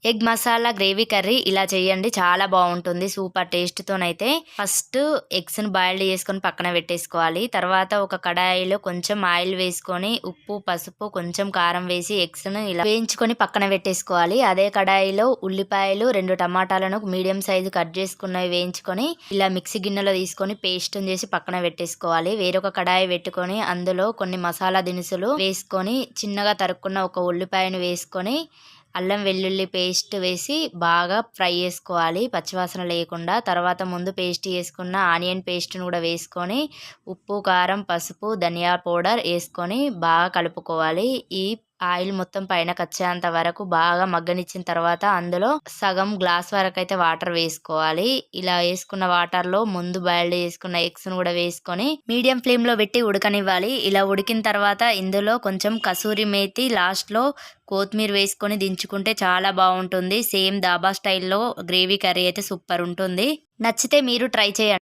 Egg masala gravy curry ఇలా చేయండి, చాలా బాగుంటుంది. సూపర్ టేస్ట్‌తోనైతే. ఫస్ట్ ఎగ్స్‌ని బాయిల్డ్ చేసుకొని పక్కన పెట్టేసుకోవాలి. తర్వాత ఒక కడాయిలో కొంచెం ఆయిల్ వేసుకొని ఉప్పు, పసుపు, కొంచెం కారం వేసి ఎగ్స్‌ని ఇలా వేయించుకొని పక్కన పెట్టేసుకోవాలి. అదే కడాయిలో ఉల్లిపాయలు, 2 టమాటాలను మీడియం సైజు కట్ చేసుకున్నవి వేయించుకొని ఇలా మిక్సీ గిన్నెలో తీసుకొని పేస్ట్‌ని చేసి పక్కన పెట్టేసుకోవాలి. వేరొక కడాయి పెట్టుకొని అందులో కొన్ని మసాలా దినుసులు వేసుకొని చిన్నగా తరుక్కున్న ఒక ఉల్లిపాయను వేసుకొని అల్లం వెల్లుల్లి పేస్ట్ వేసి బాగా ఫ్రై చేసుకోవాలి, పచ్చివాసన లేకుండా. తర్వాత ముందు పేస్ట్ చేసుకున్న ఆనియన్ పేస్ట్ని కూడా వేసుకొని ఉప్పు, కారం, పసుపు, ధనియా పౌడర్ వేసుకొని బాగా కలుపుకోవాలి. ఈ ఆయిల్ మొత్తం పైనకి వచ్చేంత వరకు బాగా మగ్గనిచ్చిన తర్వాత అందులో సగం గ్లాస్ వరకు అయితే వాటర్ వేసుకోవాలి. ఇలా వేసుకున్న వాటర్లో ముందు బాయిల్డ్ చేసుకున్న ఎగ్స్ను కూడా వేసుకొని మీడియం ఫ్లేమ్లో పెట్టి ఉడకనివ్వాలి. ఇలా ఉడికిన తర్వాత ఇందులో కొంచెం కసూరి మేతి, లాస్ట్లో కొత్తిమీర వేసుకొని దించుకుంటే చాలా బాగుంటుంది. సేమ్ దాబా స్టైల్లో గ్రేవీ కర్రీ అయితే సూపర్ ఉంటుంది. నచ్చితే మీరు ట్రై చేయండి.